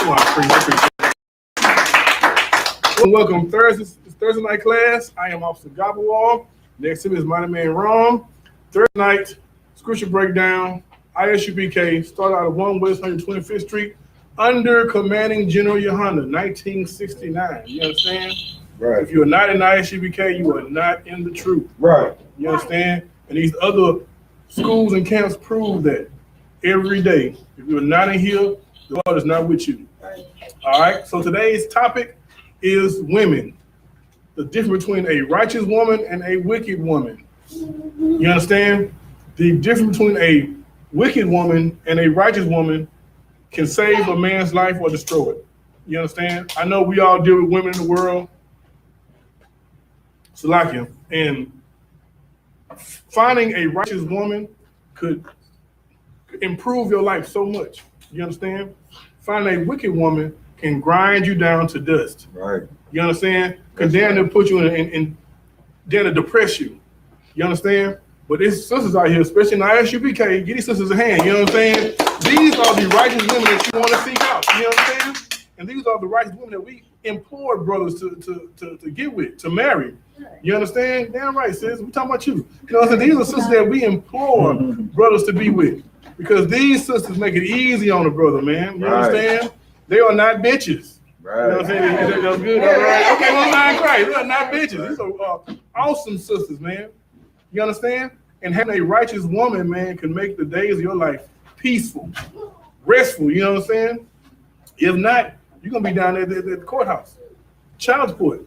Welcome Thursday night class. I am Officer Gobblewall. Next to me is my man Rom. Thursday night scripture breakdown. I.S.U.P.K. Start out of 1 West 125th Street under commanding General YAHANNA, 1969. You understand? Right. If you are not in I.S.U.P.K, you are not in the truth. Right. You understand? And these other schools and camps prove that every day. If you're not in here, the Lord is not with you. All right. So today's topic is women. The difference between a righteous woman and a wicked woman. You understand? The difference between a wicked woman and a righteous woman can save a man's life or destroy it. You understand? I know we all deal with women in the world. Salakia. And finding a righteous woman could improve your life so much. You understand? Finding a wicked woman can grind you down to dust. Right. You understand? Because then they'll put you in then to depress you. You understand? But there's sisters out here, especially in I.S.U.P.K, get these sisters a hand. You know what I'm saying? These are the righteous women that you want to seek out. You know what I'm saying? And these are the righteous women that we implore brothers to get with, to marry. You understand? Damn right, sis. We talking about you. You know what I'm saying? These are sisters that we implore brothers to be with. Because these sisters make it easy on the brother, man. You understand? They are not bitches. Right. You know what I'm saying? That's good. All right. Okay, well, I'm right. They're not bitches. These are awesome sisters, man. You understand? And having a righteous woman, man, can make the days of your life peaceful, restful. You know what I'm saying? If not, you're going to be down there at the courthouse, child support.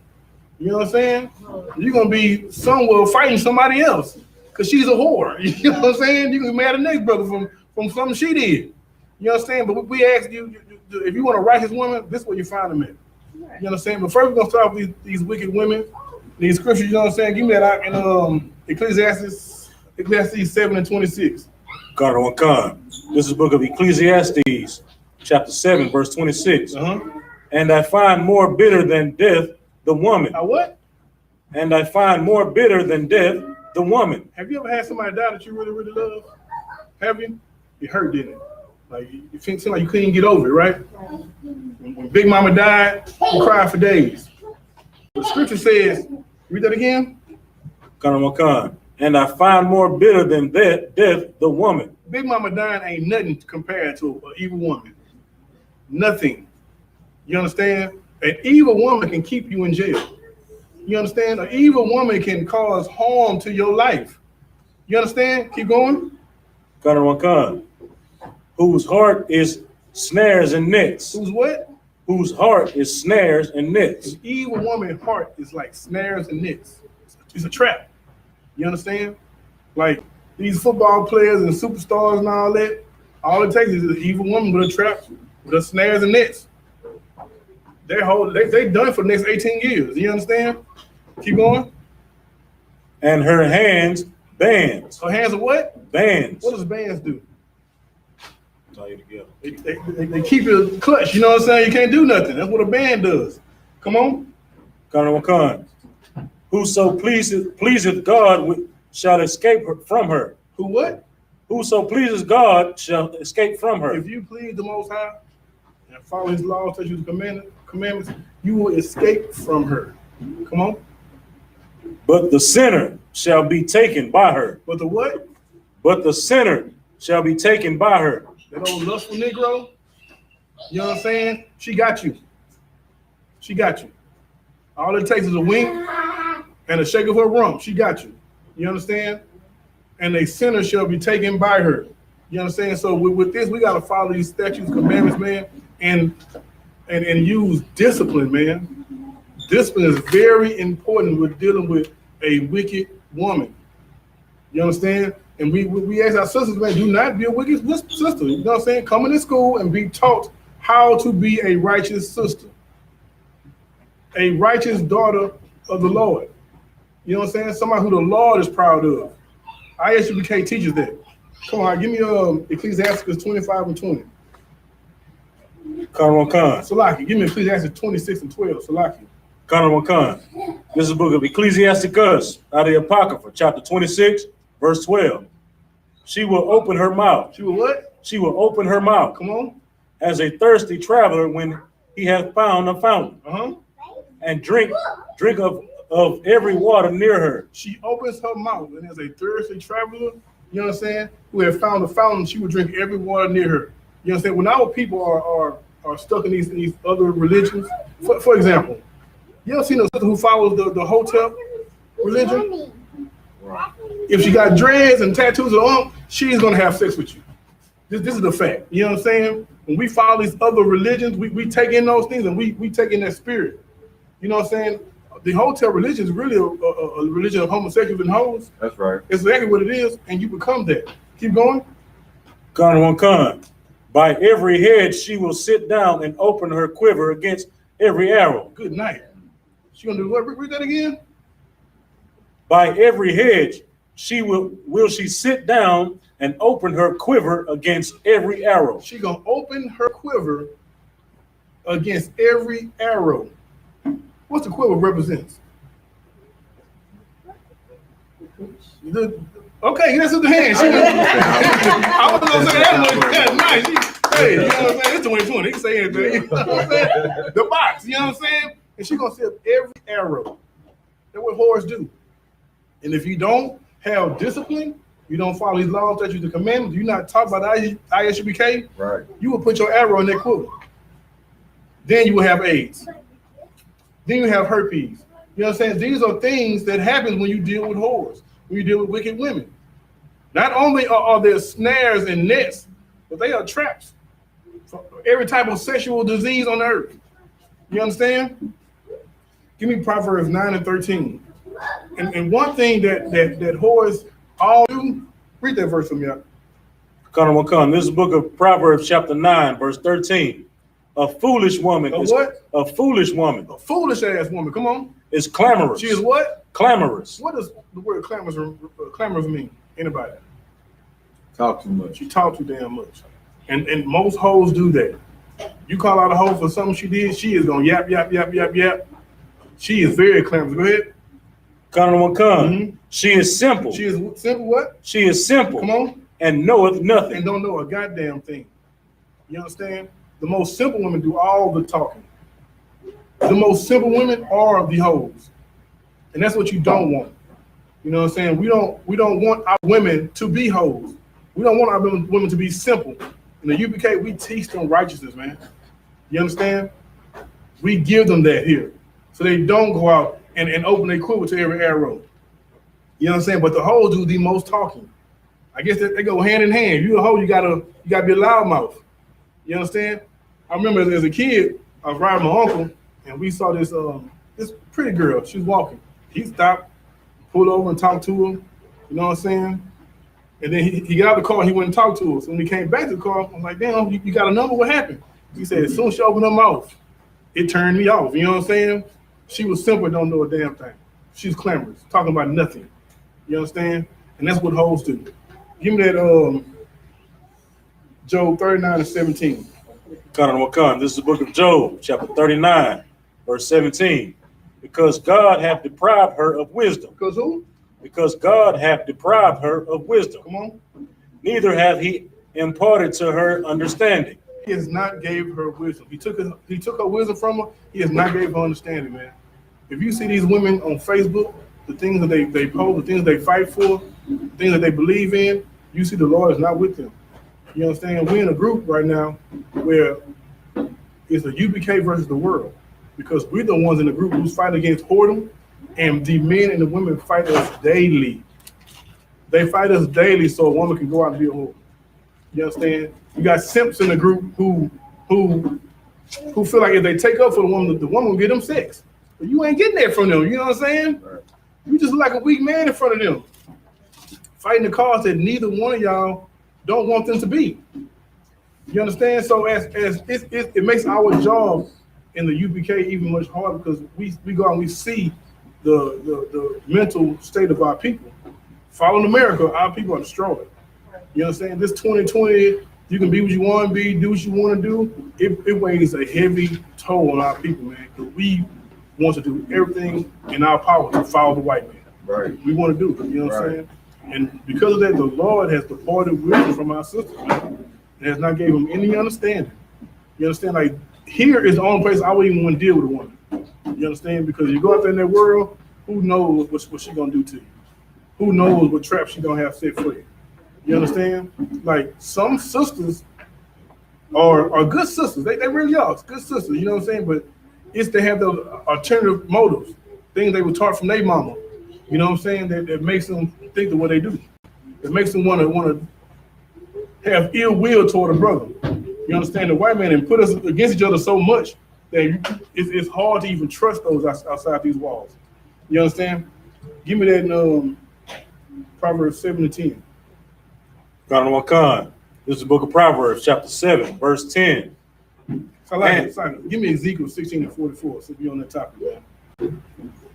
You know what I'm saying? You're going to be somewhere fighting somebody else because she's a whore. You know what I'm saying? You can marry the next brother from something she did. You understand? But we ask you, if you want a righteous woman, this is where you find them at. You understand? But first, we're going to start with these wicked women. These scriptures, you know what I'm saying? Give me that out in Ecclesiastes 7:26. Khan. This is the book of Ecclesiastes, chapter 7, verse 26. And I find more bitter than death the woman. What? And I find more bitter than death the woman. Have you ever had somebody die that you really, really love? Have you? It hurt, didn't it? Like, it seemed like you couldn't get over it, right? When Big Mama died, you cried for days. The scripture says, read that again. Khan. And I find more bitter than death the woman. Big Mama dying ain't nothing compared to an evil woman. Nothing. You understand? An evil woman can keep you in jail. You understand? An evil woman can cause harm to your life. You understand? Keep going. Khan. Whose heart is snares and nets. Whose what? Whose heart is snares and nets. An evil woman's heart is like snares and nets. It's a trap. You understand? Like these football players and superstars and all that, all it takes is an evil woman with a trap, with a snares and nets. They done for the next 18 years. You understand? Keep going. And her hands bands. Her hands are what? Bands. What does bands do? Tie you together. They keep it clutched. You know what I'm saying? You can't do nothing. That's what a band does. Come on. Khan. Whoso pleaseth God shall escape from her. Who what? Whoso pleases God shall escape from her. If you please the Most High and follow His laws, such as the commandments, you will escape from her. Come on. But the sinner shall be taken by her. But the what? But the sinner shall be taken by her. That old lustful Negro, you know what I'm saying? She got you. She got you. All it takes is a wink and a shake of her rump. She got you. You understand? And a sinner shall be taken by her. You understand? So with this, we got to follow these statutes, commandments, man, and use discipline, man. Discipline is very important with dealing with a wicked woman. You understand? And we ask our sisters, man, do not be a wicked sister. You know what I'm saying? Come into school and be taught how to be a righteous sister, a righteous daughter of the Lord. You know what I'm saying? Somebody who the Lord is proud of. I.S.U.P.K teaches that. Come on, give me Ecclesiastes 25 and 20. Khan. Salaki, give me Ecclesiastes 26 and 12. Salaki. Khan. This is the book of Ecclesiasticus out of the Apocrypha, chapter 26, verse 12. She will open her mouth. She will what? She will open her mouth. Come on. as a thirsty traveler when he hath found a fountain, and drink of every water near her. She opens her mouth, and as a thirsty traveler, you know what I'm saying, who had found a fountain, she would drink every water near her. You know what I'm saying? When our people are stuck in these other religions, for example, you ever seen a sister who follows the hotel religion? Right. If she got dreads and tattoos on, she's gonna have sex with you. This is the fact. You know what I'm saying? When we follow these other religions, we take in those things and we take in that spirit. You know what I'm saying? The hotel religion is really a religion of homosexuals and hoes. That's right. It's exactly what it is, and you become that. Keep going. Con. By every hedge she will sit down and open her quiver against every arrow. Good night. She gonna do what? Read that again. By every hedge she will she sit down and open her quiver against every arrow. She gonna open her quiver against every arrow. What's the quiver represents? Okay, that's in the hand. I was gonna say that one. That's nice. Hey, you know what I'm saying? It's 2020. He can say anything. You know what I'm saying? The box. You know what I'm saying? And she gonna set up every arrow. That's what whores do. And if you don't have discipline, you don't follow these laws, statutes, and commandments, you're not taught about the I.S.U.P.K, Right. you will put your arrow in that quiver. Then you will have AIDS. Then you have herpes. You know what I'm saying? These are things that happen when you deal with whores, when you deal with wicked women. Not only are there snares and nets, but they are traps for every type of sexual disease on the earth. You understand? Give me Proverbs 9 and 13. And one thing that whores all do, read that verse from you. Con. This is the book of Proverbs chapter 9, verse 13. A foolish woman is what? A foolish woman. A foolish ass woman. Come on. Is clamorous. She is what? Clamorous. What does the word clamorous mean? Anybody? Talk too much. She talk too damn much. And most hoes do that. You call out a hoe for something she did, she is gonna yap. She is very clamorous. Go ahead. Con. She is simple. She is simple what? She is simple. Come on. And knoweth nothing. And don't know a goddamn thing. You understand? The most simple women do all the talking. The most simple women are the hoes. And that's what you don't want. You know what I'm saying? We don't want our women to be hoes. We don't want our women to be simple. In the UPK, we teach them righteousness, man. You understand? We give them that here. So they don't go out and open their quiver to every arrow. You know what I'm saying? But the hoes do the most talking. I guess they go hand in hand. If you're a hoe, you gotta be a loudmouth. You understand? I remember as a kid, I was riding my uncle, and we saw this pretty girl. She was walking. He stopped, pulled over and talked to her. You know what I'm saying? And then he got out of the car and he went and talked to her. So when he came back to the car, I'm like, damn, you got a number? What happened? He said, as soon as she opened her mouth, it turned me off. You know what I'm saying? She was simple, don't know a damn thing. She's clamorous, talking about nothing. You understand? And that's what hoes do. Give me that Job 39 and 17. Con. This is the book of Job, chapter 39, verse 17. Because God hath deprived her of wisdom. Because who? Because God hath deprived her of wisdom. Come on. Neither hath he imparted to her understanding. He has not gave her wisdom. He took her wisdom from her. He has not gave her understanding, man. If you see these women on Facebook, the things that they post, the things they fight for, the things that they believe in, you see the Lord is not with them. You understand? We're in a group right now where it's the UPK versus the world, because we're the ones in the group who's fighting against whoredom, and the men and the women fight us daily. They fight us daily so a woman can go out and be a whore. You understand? You got simps in the group who feel like if they take up for the woman will get them sex. But you ain't getting that from them. You know what I'm saying? Right. You just look like a weak man in front of them, fighting the cause that neither one of y'all don't want them to be. You understand? So as it makes our job in the UPK even much harder, because we go out and we see the mental state of our people. Following America, our people are destroyed. You understand? This 2020, you can be what you want to be, do what you want to do. It weighs a heavy toll on our people, man, because we want to do everything in our power to follow the white man. Right. We want to do it. You know what I'm saying? And because of that, the Lord has departed wisdom from our sisters, man. It has not gave them any understanding. You understand? Like here is the only place I would even want to deal with a woman. You understand? Because you go out there in that world, who knows what she gonna do to you? Who knows what trap she gonna have set for you? You understand? Like some sisters are good sisters. They really are good sisters. You know what I'm saying? But it's they have those alternative motives, things they were taught from their mama. You know what I'm saying? That makes them think of what they do. It makes them want to have ill will toward a brother. You understand? The white man and put us against each other so much that it's hard to even trust those outside these walls. You understand? Give me that in Proverbs 7:10. YAHANNA. This is the book of Proverbs, chapter 7, verse 10. Simon, give me Ezekiel 16:44. So be on that topic, man.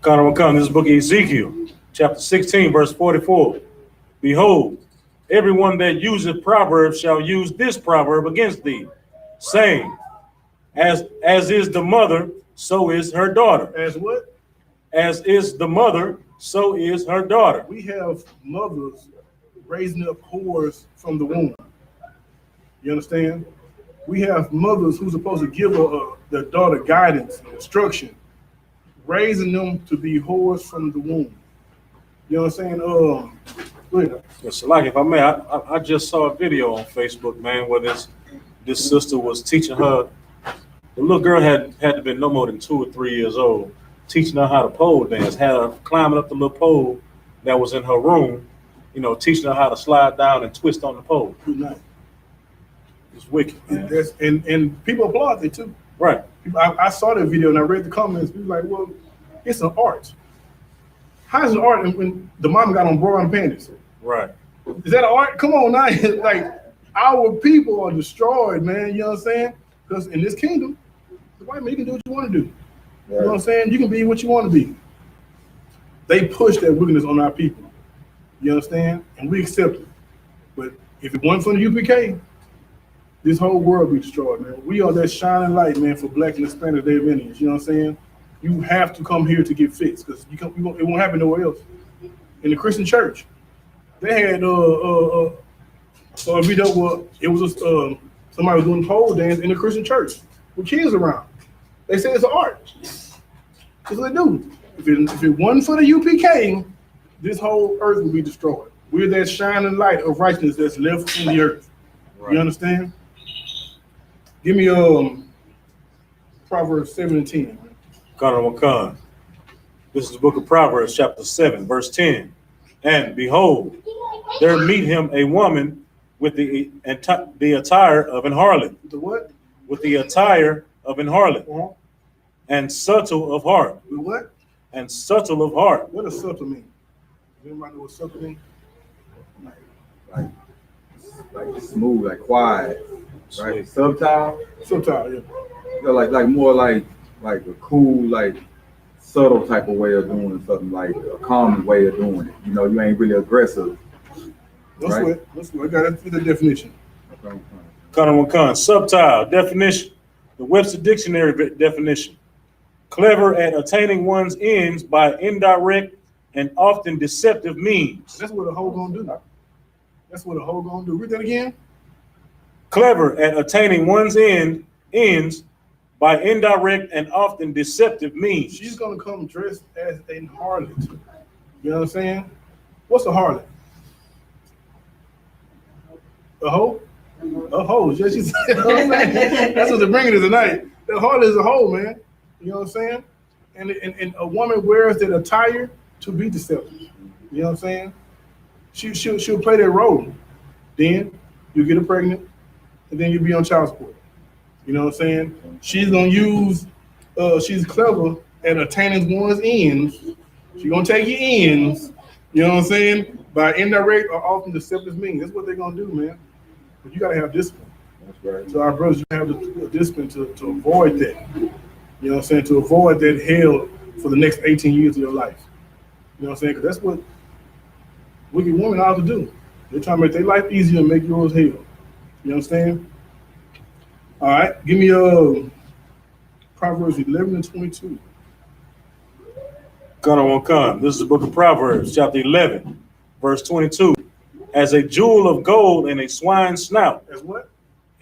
YAHANNA. This is the book of Ezekiel, chapter 16, verse 44. Behold, everyone that useth proverbs shall use this proverb against thee, saying, as is the mother, so is her daughter. As what? As is the mother, so is her daughter. We have mothers raising up whores from the womb. You understand? We have mothers who's supposed to give their daughter guidance and instruction, raising them to be whores from the womb. You know what I'm saying? Go ahead. Yes, like if I may, I just saw a video on Facebook, man, where this sister was teaching her. The little girl had to have been no more than 2 or 3 years old, teaching her how to pole dance, had her climbing up the little pole that was in her room, you know, teaching her how to slide down and twist on the pole. Good night. It's wicked, man. And people applaud it too. Right. I saw that video and I read the comments. People like, well, it's an art. How is it art when the mama got on bra and panties? Right. Is that an art? Come on now. Like, our people are destroyed, man. You know what I'm saying? Because in this kingdom, the white man, you can do what you want to do. You know what I'm saying? You can be what you want to be. They push that wickedness on our people. You understand? And we accept it. But if it wasn't for the UPK, this whole world would be destroyed, man. We are that shining light, man, for Black and Hispanic Day of Indians. You know what I'm saying? You have to come here to get fixed because it won't happen nowhere else. In the Christian church, they had a video where it was somebody was doing pole dance in the Christian church with kids around. They say it's an art. That's what they do. If it wasn't for the UPK, this whole earth would be destroyed. We're that shining light of righteousness that's left in the earth. Right. You understand? Give me Proverbs 7:10. YAHANNA. This is the book of Proverbs, chapter 7, verse 10. And behold, there meet him a woman with the attire of an harlot. The what? With the attire of an harlot. Uh-huh. And subtle of heart. The what? And subtle of heart. What does subtle mean? Does anybody know what subtle means? Like smooth, like quiet, right? Subtle. Subtle, yeah. You know, like more like a cool, like subtle type of way of doing something, like a calm way of doing it. You know, you ain't really aggressive. Let's sweat. I got the definition. YAHANNA. Subtle definition. The Webster Dictionary definition. Clever at attaining one's ends by indirect and often deceptive means. That's what a hoe gonna do. That's what a hoe gonna do. Read that again. Clever at attaining one's ends by indirect and often deceptive means. She's gonna come dressed as a harlot. You know what I'm saying? What's a harlot? A hoe? A hoe. Just she said. That's what they're bringing us tonight. The harlot is a hoe, man. You know what I'm saying? And a woman wears that attire to be deceptive. You know what I'm saying? She'll play that role. Then you get her pregnant, and then you'll be on child support. You know what I'm saying? She's gonna use. She's clever at attaining one's ends. She's gonna take your ends. You know what I'm saying? By indirect or often deceptive means. That's what they're gonna do, man. But you gotta have discipline. That's right. So our brothers, you have the discipline to avoid that. You know what I'm saying? To avoid that hell for the next 18 years of your life. You know what I'm saying? Because that's what wicked women ought to do. They're trying to make their life easier and make yours hell. You understand? All right. Give me Proverbs 11:22. YAHANNA. This is the book of Proverbs, chapter 11, verse 22. As a jewel of gold in a swine's snout. As what?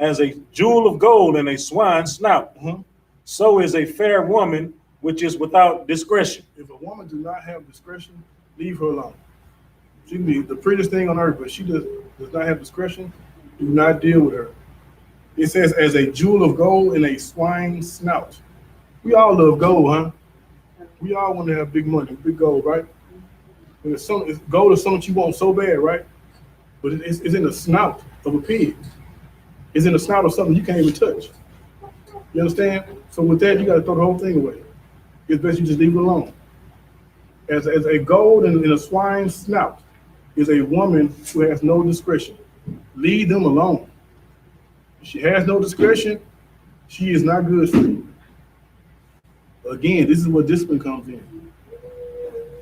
as a jewel of gold in a swine's snout, Uh-huh. so is a fair woman which is without discretion. If a woman does not have discretion, leave her alone. She can be the prettiest thing on earth, but she does not have discretion. Do not deal with her. It says, as a jewel of gold in a swine's snout. We all love gold, huh? We all want to have big money, big gold, right? And gold is something you want so bad, right? But it's in the snout of a pig. It's in the snout of something you can't even touch. You understand? So with that, you got to throw the whole thing away. It's best you just leave it alone. As a gold in a swine's snout is a woman who has no discretion. Leave them alone. If she has no discretion, she is not good for you. Again, this is where discipline comes in.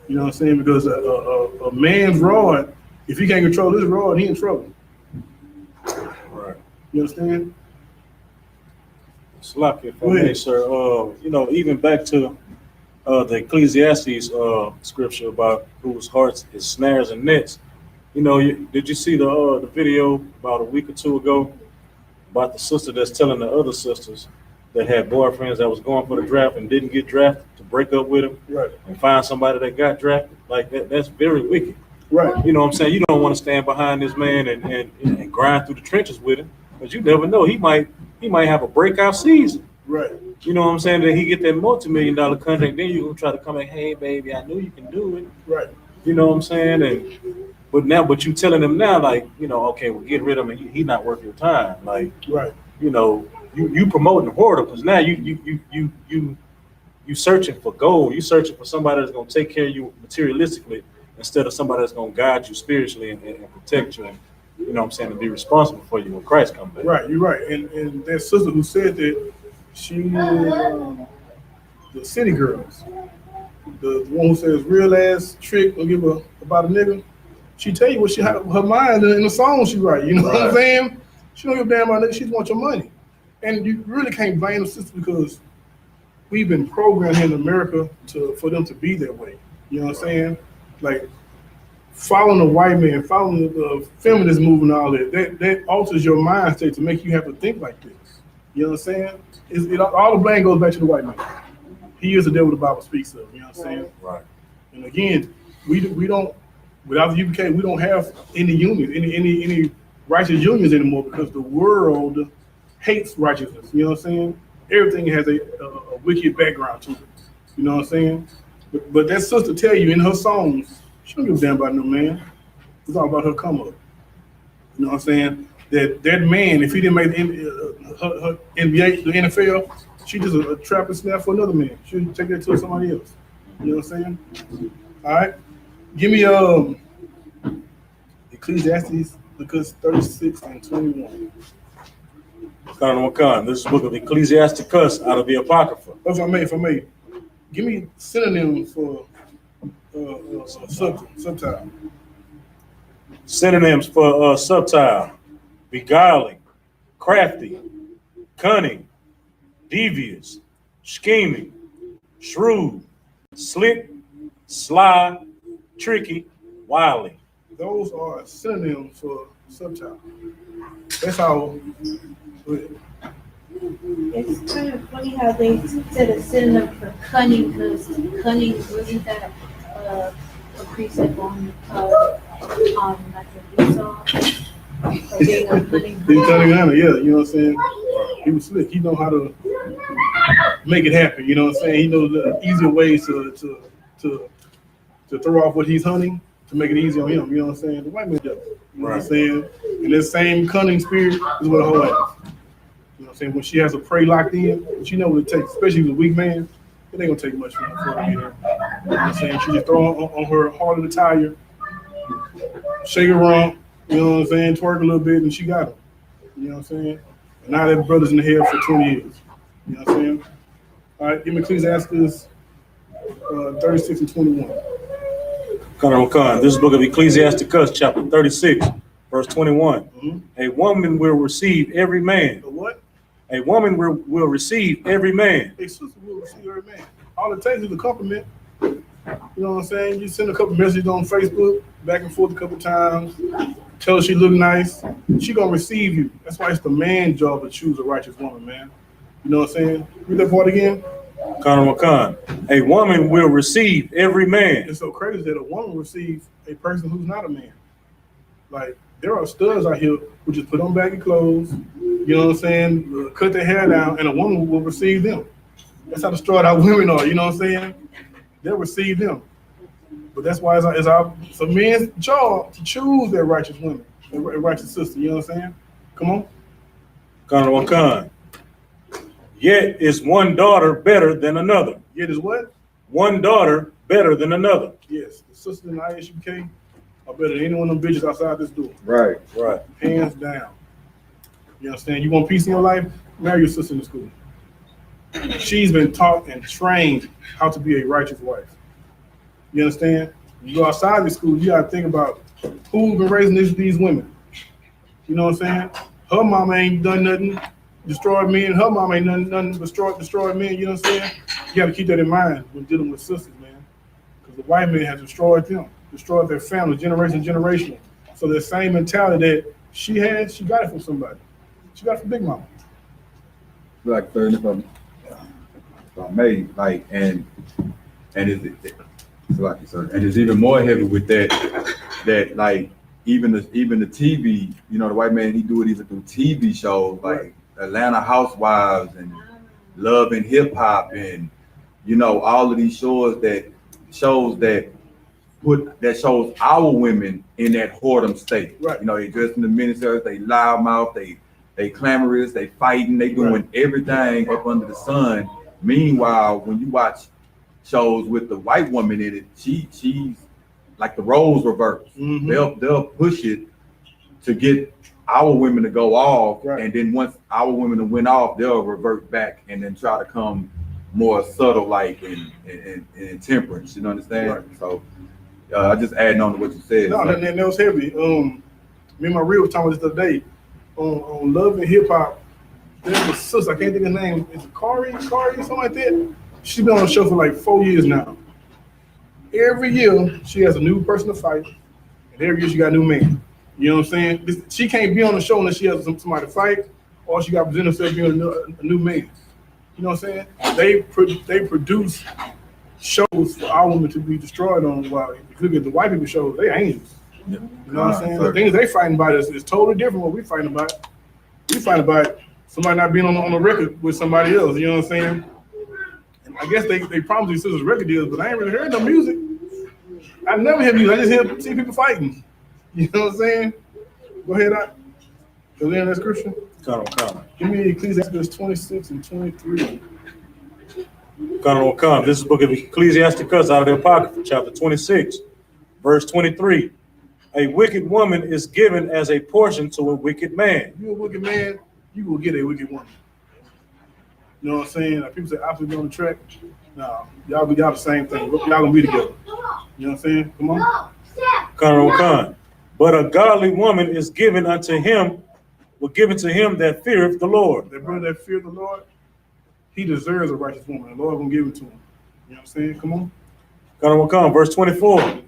You know what I'm saying? Because a man's rod, if he can't control his rod, he in trouble. Right. You understand? Slack, if I may, sir. You know, even back to the Ecclesiastes scripture about whose hearts is snares and nets. You know, did you see the video about a week or two ago about the sister that's telling the other sisters that had boyfriends that was going for the draft and didn't get drafted to break up with him, right, and find somebody that got drafted? Like that's very wicked. Right. You know what I'm saying? You don't want to stand behind this man and grind through the trenches with him, because you never know. He might have a breakout season. Right. You know what I'm saying? That he get that multi-million-dollar contract, then you're gonna try to come in, hey baby, I knew you can do it. Right. You know what I'm saying? But you telling him now, like, you know, okay, well, get rid of him. He not worth your time. Like, right. You know, you promoting the hoarder, because now you searching for gold. You searching for somebody that's gonna take care of you materialistically instead of somebody that's gonna guide you spiritually and protect you. And, you know what I'm saying, to be responsible for you when Christ comes back. Right, you're right. And that sister who said that, she the city girls, the one who says real ass trick, don't give about a nigga. She tell you what her mind in the song she write. You know what I'm saying? She don't give a damn about nigga. She just wants your money. And you really can't blame the sister, because we've been programmed here in America for them to be that way. You know what I'm saying? Like following the white man, following the feminist movement, all that alters your mind state to make you have to think like this. You know what I'm saying? All the blame goes back to the white man. He is the devil the Bible speaks of. You know what I'm saying? Right. And again, we don't, without the UPK, we don't have any unions, any righteous unions anymore, because the world hates righteousness. You know what I'm saying? Everything has a wicked background to it. You know what I'm saying? But that sister tell you in her songs, she don't give a damn about no man. It's all about her come up. You know what I'm saying? That man, if he didn't make her NBA, the NFL, she just a trap and snap for another man. She'll take that to somebody else. You know what I'm saying? All right. Give me Ecclesiastes, because 36 and 21. This is the book of Ecclesiasticus out of the Apocrypha. If I may, give me synonyms for subtile. Synonyms for subtile: beguiling, crafty, cunning, devious, scheming, shrewd, slick, sly, tricky, wily. Those are synonyms for subtile. That's how. It's kind of funny how they said a synonym for cunning, because cunning wasn't that a precept on like a Esau, for being a cunning. He's cunning hunter, yeah, you know what I'm saying? He was slick. He know how to make it happen, you know what I'm saying? He knows the easier ways to throw off what he's hunting, to make it easy on him, you know what I'm saying? The white man does. You know what I'm saying? And this same cunning spirit is what a hoe has. You know what I'm saying? When she has a prey locked in, she knows what it takes, especially with a weak man. It ain't gonna take much for her to get her. You know what I'm saying? She just throw on her heart of the tire, shake her rump, you know what I'm saying? Twerk a little bit, and she got him. You know what I'm saying? And now that brother's in the hell for 20 years. You know what I'm saying? All right, give me Ecclesiastes 36 and 21. This is the book of Ecclesiasticus, chapter 36, verse 21. Mm-hmm. A woman will receive every man. A what? A woman will receive every man. A sister will receive every man. All it takes is a compliment. You know what I'm saying? You send a couple messages on Facebook, back and forth a couple times, tell her she look nice, she gonna receive you. That's why it's the man's job to choose a righteous woman, man. You know what I'm saying? Read that part again. Khan. A woman will receive every man. It's so crazy that a woman receives a person who's not a man. Like, there are studs out here who just put on baggy clothes, you know what I'm saying, cut their hair down, and a woman will receive them. That's how destroyed our women are, you know what I'm saying? They'll receive them. But that's why it's a man's job to choose their righteous women, a righteous sister, you know what I'm saying? Come on. Khan. Yet is one daughter better than another. Yet is what? One daughter better than another. Yes, the sisters in the I.S.U.P.K. are better than any one of them bitches outside this door. Right. Hands down. You understand? You want peace in your life? Marry your sister in the school. She's been taught and trained how to be a righteous wife. You understand? You go outside the school, you gotta think about who's been raising these women. You know what I'm saying? Her mama ain't done nothing, destroyed men. Her mama ain't done nothing, destroyed men. You know what I'm saying? You gotta keep that in mind when dealing with sisters, man. Because the white man has destroyed them, destroyed their family, generation. So that same mentality that she had, she got it from somebody. She got it from Big Mama. Like 30 from made, like, and it's like, sir, and it's even more heavy with that like even the TV, you know, the white man, he do it even through TV shows like Atlanta Housewives and Love and Hip Hop, and you know, all of these shows that shows our women in that whoredom state. Right. You know, they dress in the miniskirts, they loudmouth, they clamorous, they fighting, they doing everything up under the sun. Meanwhile, when you watch shows with the white woman in it, she's like the roles reverse. Mm-hmm. They'll push it to get our women to go off, and then once our women went off, they'll revert back and then try to come more subtle, like in temperance. You know, understand? Right. So I just adding on to what you said. No, that was heavy. Me and my real was talking about this the other day on Love and Hip Hop. There's a sister, I can't think of her name. Is it Kari, something like that? She's been on the show for like 4 years now. Every year, she has a new person to fight, and every year she got a new man. You know what I'm saying? She can't be on the show unless she has somebody to fight, or she got to present herself being a new man. You know what I'm saying? They produce shows for our women to be destroyed on. While if you look at the white people shows, they angels. You know what I'm saying? The things they fighting about is totally different what we fighting about. We fighting about somebody not being on the record with somebody else. You know what I'm saying? And I guess they promised these sisters record deals, but I ain't really heard no music. I never hear music. I just see people fighting. You know what I'm saying? Go ahead, go there in that scripture. Come. Give me Ecclesiastes 26 and 23. Come. This is the book of Ecclesiasticus out of the Apocrypha, chapter 26, verse 23. A wicked woman is given as a portion to a wicked man. You a wicked man, you will get a wicked woman. You know what I'm saying? Like people say opposite on the track. No, y'all the same thing. Y'all gonna be together. You know what I'm saying? Come on. Come. But a godly woman is given unto him, given to him that feareth the Lord. That brother that fears the Lord, he deserves a righteous woman. The Lord gonna give it to him. You know what I'm saying? Come on. Come. Verse 24.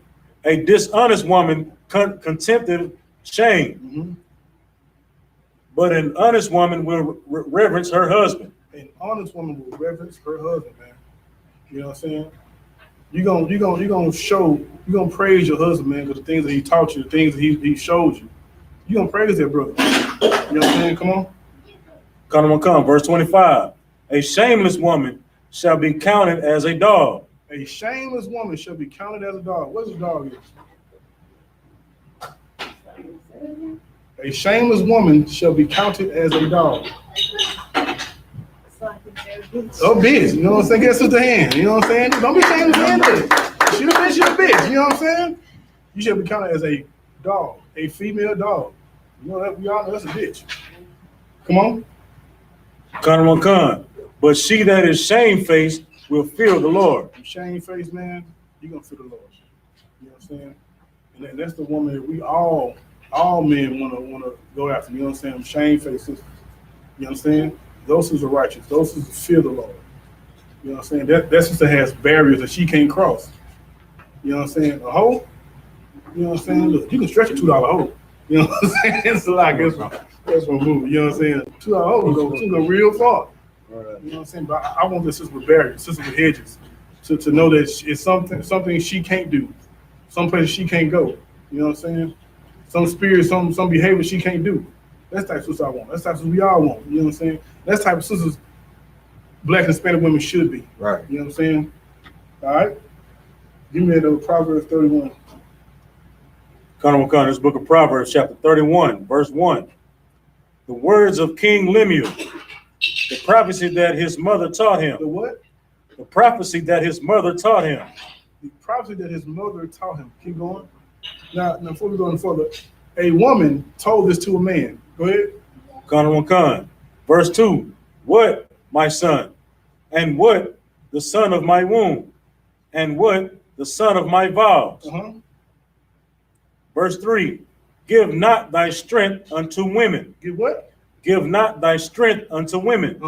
A dishonest woman contempteth shame, Mm-hmm. but an honest woman will reverence her husband. An honest woman will reverence her husband, man. You know what I'm saying? You're gonna praise your husband, man, because the things that he taught you, the things that he showed you. You're gonna praise that brother. You know what I'm saying? Come on. Come. Verse 25. A shameless woman shall be counted as a dog. A shameless woman shall be counted as a dog. What's a dog is? A shameless woman shall be counted as a dog. Oh, bitch. You know what I'm saying? Get us the hand. You know what I'm saying? Don't be shameless with she a bitch. You know what I'm saying? You should be counted as a dog, a female dog. You know that we all know that's a bitch. Come on. Come. But she that is shamefaced will fear the Lord. You shamefaced, man, you're gonna fear the Lord. You know what I'm saying? And that's the woman that we all men wanna go after. You know what I'm saying? Shamefaced sisters. You understand? Those who are righteous, those who fear the Lord. You know what I'm saying? That sister has barriers that she can't cross. You know what I'm saying? A hoe, you know what I'm saying? Look, you can stretch a $2 hoe. You know what I'm saying? It's like that's one movie. You know what I'm saying? 2 hours ago, she go real far. You know what I'm saying? But I want this sister with barriers, sister with hedges, to know that it's something she can't do, some places she can't go. You know what I'm saying? Some spirit, some behavior she can't do. That's the type of sister I want. That's the type of sister we all want. You know what I'm saying? That's the type of sisters Black and Hispanic women should be. Right. You know what I'm saying? All right. Give me that Proverbs 31. This book of Proverbs, chapter 31, verse 1. The words of King Lemuel, the prophecy that his mother taught him. The what? The prophecy that his mother taught him. The prophecy that his mother taught him. Keep going. Now before we go any further, a woman told this to a man. Go ahead. Verse 2. What, my son? And what, the son of my womb? And what, the son of my vows? Verse 3. Give not thy strength unto women. Give what? Give not thy strength unto women,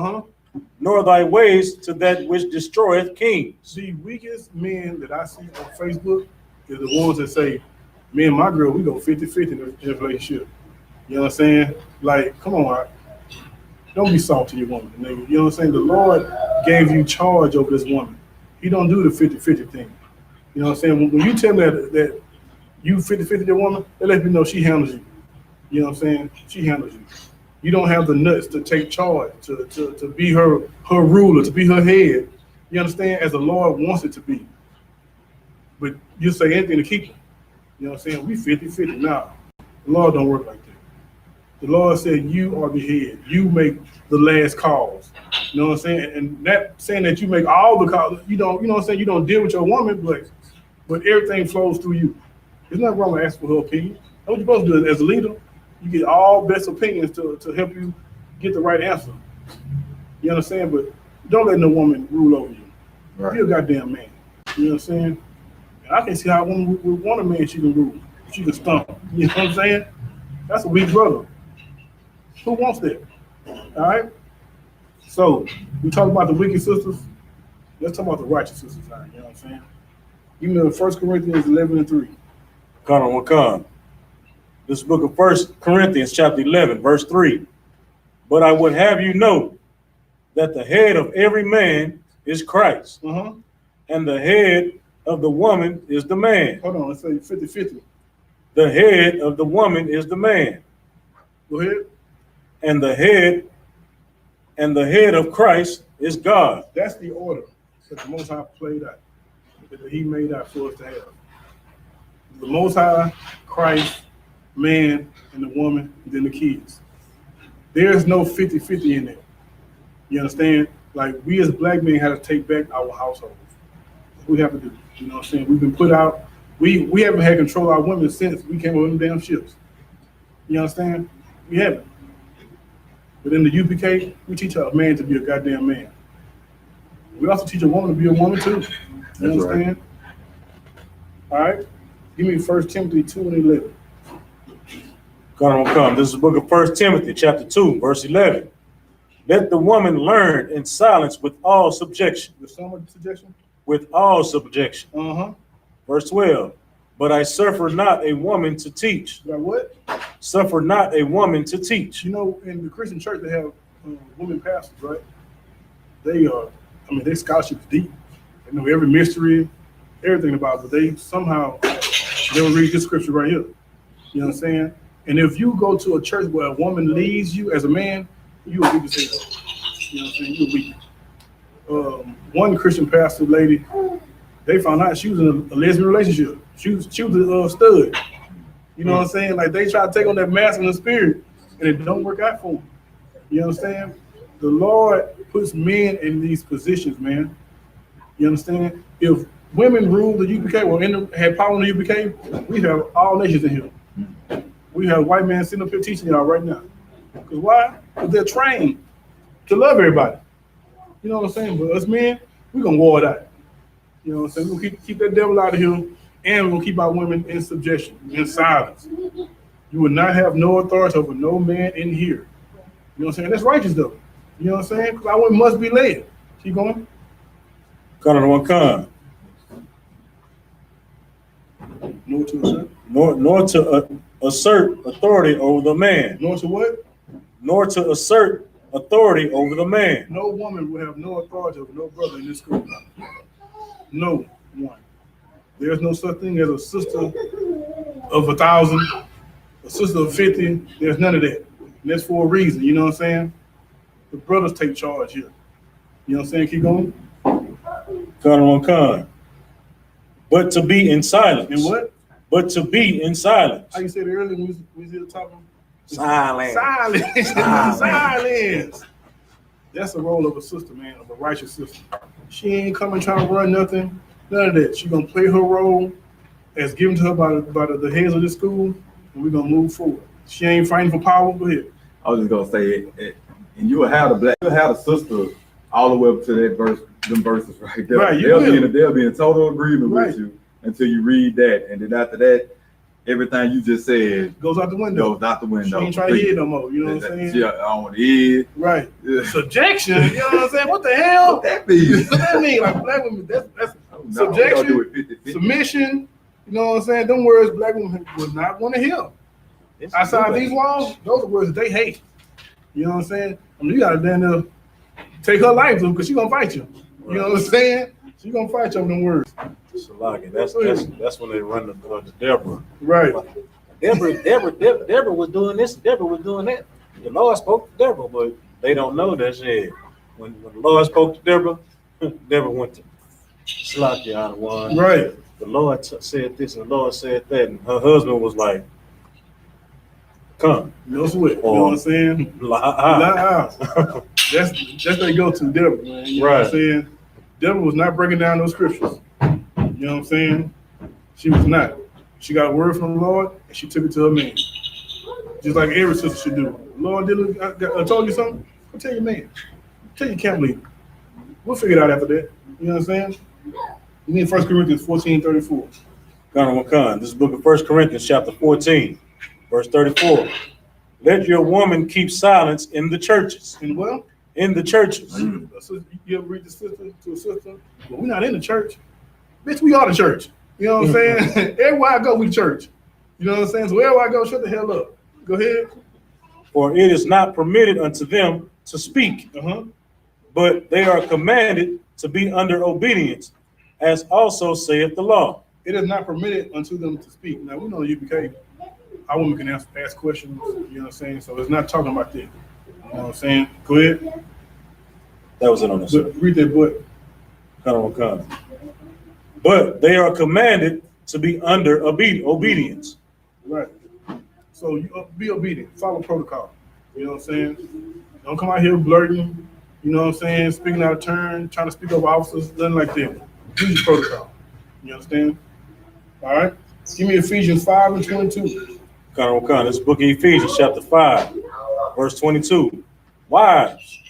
nor thy ways to that which destroyeth kings. The weakest men that I see on Facebook is the ones that say, me and my girl, we go 50-50 in a relationship. You know what I'm saying? Like, come on, Art. Don't be soft to your woman, nigga. You know what I'm saying? The Lord gave you charge over this woman. He don't do the 50-50 thing. You know what I'm saying? When you tell me that you 50-50 your woman, that lets me know she handles you. You know what I'm saying? She handles you. You don't have the nuts to take charge, to be her ruler, to be her head. You understand? As the Lord wants it to be. But you say anything to keep her. You know what I'm saying? We 50-50. Nah, the Lord don't work like that. The Lord said you are the head. You make the last calls. You know what I'm saying? And that saying that you make all the calls, you know what I'm saying? You don't deal with your woman, but everything flows through you. There's nothing wrong with asking for her opinion. That's what you're supposed to do as a leader. You get all best opinions to help you get the right answer. You understand? But don't let no woman rule over you. Right. Be a goddamn man. You know what I'm saying? And I can see how a woman would want a man she can rule. She can stomp. You know what I'm saying? That's a weak brother. Who wants that? All right? So, we talk about the wicked sisters. Let's talk about the righteous sisters now. You know what I'm saying? Give me 1 Corinthians 11:3. This book of 1 Corinthians chapter 11, verse 3. But I would have you know that the head of every man is Christ, and the head of the woman is the man. Hold on, let's say 50-50. The head of the woman is the man. Go ahead. And the head of Christ is God. That's the order that the Most High played out, that He made out for us to have. The Most High, Christ, man, and the woman, and then the kids. There's no 50-50 in there. You understand? Like, we as black men have to take back our households. We have to do. You know what I'm saying? We've been put out. We haven't had control of our women since we came over them damn ships. You understand? We haven't. But in the UPK, we teach a man to be a goddamn man. We also teach a woman to be a woman too. You understand? Right. All right. Give me 1 Timothy 2:11. This is the book of 1 Timothy chapter 2, verse 11. Let the woman learn in silence with all subjection. With so much subjection? With all subjection. Verse 12. But I suffer not a woman to teach. Like what? Suffer not a woman to teach. You know, in the Christian church, they have women pastors, right? They are, their scholarship is deep. They know every mystery, everything about it, but they somehow, they will read this scripture right here. You know what I'm saying? And if you go to a church where a woman leads you as a man, you will be the same. You know what I'm saying? You'll be. One Christian pastor lady, they found out she was in a lesbian relationship. She was a stud. You know what I'm saying? Like, they try to take on that masculine spirit, and it don't work out for them. You understand? The Lord puts men in these positions, man. You understand? If women ruled the UPK or had power in the UPK, we have all nations in here. We have white men sitting up here teaching y'all right now. Because why? Because they're trained to love everybody. You know what I'm saying? But us men, we're going to war it out. You know what I'm saying? We're going to keep that devil out of here, and we're going to keep our women in subjection, in silence. You will not have no authority over no man in here. You know what I'm saying? That's righteous, though. You know what I'm saying? Because our women must be led. Keep going. Nor to assert authority over the man. Nor to what? Nor to assert authority over the man. No woman will have no authority over no brother in this school. No one. There's no such thing as a sister of 1,000, a sister of 50. There's none of that. And that's for a reason. You know what I'm saying? The brothers take charge here. You know what I'm saying? Keep going. Con. But to be in silence. And what? But to be in silence. How you said it earlier when we was at the top of Silence. Silence. Silence. That's the role of a sister, man, of a righteous sister. She ain't coming trying to run nothing. None of that. She's going to play her role as given to her by the heads of the school, and we're going to move forward. She ain't fighting for power. Go ahead. I was just gonna say, and you will have the sister all the way up to that verse, them verses right there. Right, they'll be in total agreement right. with you until you read that, and then after that, everything you just said Goes out the window. goes out the window. She ain't trying to hear no more. You know what I'm saying? Yeah, I don't want to hear. Right. Yeah. Subjection. You know what I'm saying? What the hell? What that means? What that mean? Like black women, that's No, subjection, do it 50-50. submission. You know what I'm saying? Them words black women would not want to hear. Outside these walls, those are words that they hate. You know what I'm saying? I mean, you gotta then take her life because she gonna fight you. You know what I'm saying? She gonna fight you on them words. Salaki. That's when they run the Deborah. Right. Deborah was doing this. Deborah was doing that. The Lord spoke to Deborah, but they don't know that shit. When the Lord spoke to Deborah, Deborah went to Salaki out of one. Right. The Lord said this and the Lord said that, and her husband was like, "Come, No sweat. You know what I'm saying? la." That's they go to Deborah, man. You know what I'm saying? Deborah was not breaking down those scriptures. You know what I'm saying? She was not. She got a word from the Lord and she took it to her man. Just like every sister should do. Lord, I told you something? Go tell your man. Tell your camp leader. We'll figure it out after that. You know what I'm saying? You need 1 Corinthians 14:34. This is book of 1 Corinthians chapter 14, verse 34. Let your woman keep silence in the churches. And well, In the churches. you ever read the sister to a sister? Well, we're not in the church. Bitch, we are the church. You know what I'm saying? Everywhere I go, we the church. You know what I'm saying? So wherever I go, shut the hell up. Go ahead. For it is not permitted unto them to speak, but they are commanded to be under obedience, as also saith the law. It is not permitted unto them to speak. Now, we know UPK, our women can ask questions, you know what I'm saying? So it's not talking about that. You know what I'm saying? Go ahead. That was it on this. Read that book. But they are commanded to be under obedience. Right. So you be obedient. Follow protocol. You know what I'm saying? Don't come out here blurting, you know what I'm saying? Speaking out of turn, trying to speak over officers, nothing like that. Use your protocol. You understand? All right. Give me Ephesians 5:22. This book of Ephesians chapter 5, verse 22. Wives,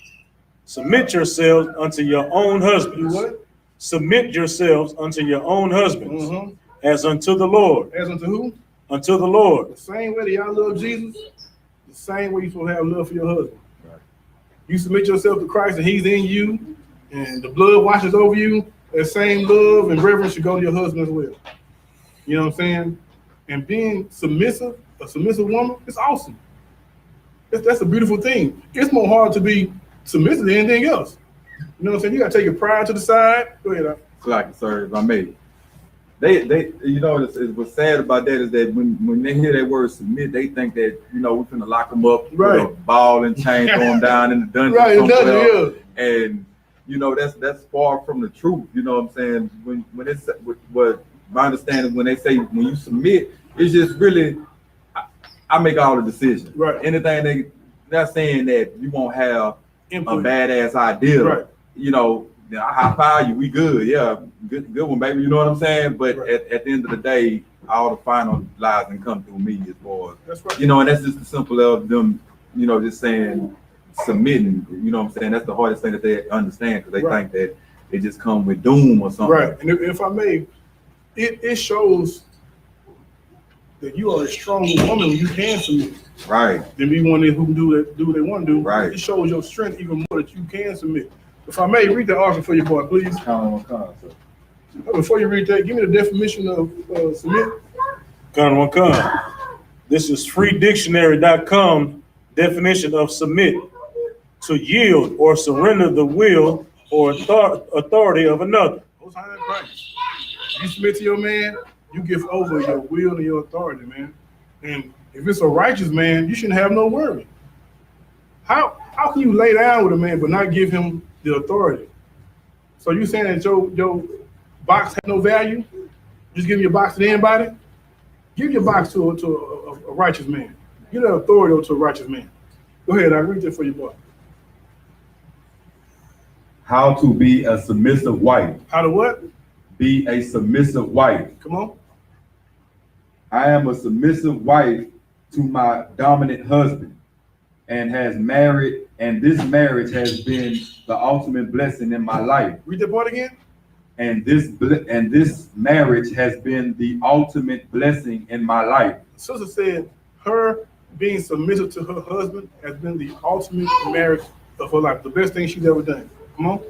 submit yourselves unto your own You husbands. what? Submit yourselves unto your own husbands, Uh-huh. as unto the Lord. As unto who? Unto the Lord. The same way that y'all love Jesus, the same way you're supposed to have love for your husband. Right. You submit yourself to Christ and he's in you, and the blood washes over you. That same love and reverence should go to your husband as well. You know what I'm saying? And being submissive, a submissive woman, it's awesome. That's a beautiful thing. It's more hard to be submissive than anything else. You know what I'm saying? You gotta take your pride to the side. Go ahead. Like, sir, if I may. They, you know, what's sad about that is that when they hear that word submit, they think that, you know, we're finna lock them up, Right. Put a ball and chain, throw them down in the dungeon. Right, it somewhere. does, yeah. And, you know, that's far from the truth. You know what I'm saying? When it's what my understanding, when they say when you submit, it's just really, I make all the decisions. Right. Anything they're saying that you won't have Input. a badass idea. Right. You know, I high five you, we good, yeah, good one, baby. You know what I'm saying? But Right. at the end of the day, all the final lies can come through me as far as, That's right. you know, and that's just the simple of them, you know, just saying submitting. You know what I'm saying? That's the hardest thing that they understand because they Right. think that it just come with doom or something. Right. And if I may, it shows that you are a strong woman when you can submit. Right. Than be one who do what they want to do. Right. It shows your strength even more that you can submit. If I may, read the article for you, boy, please. Before you read that, give me the definition of submit. This is freedictionary.com definition of submit: to yield or surrender the will or authority of another. Most High in Christ. You submit to your man, you give over your will and your authority, man. And if it's a righteous man, you shouldn't have no worry. How can you lay down with a man but not give him the authority? So you saying that your box has no value? Just give your box to anybody? Give your box to a righteous man. Give that authority to a righteous man. Go ahead, I read that for you, boy. How to be a submissive wife. How to what? Be a submissive wife. Come on. I am a submissive wife to my dominant husband, and this marriage has been the ultimate blessing in my life. Read that part again. And this marriage has been the ultimate blessing in my life. Sister said her being submissive to her husband has been the ultimate marriage of her life. The best thing she's ever done. Come on.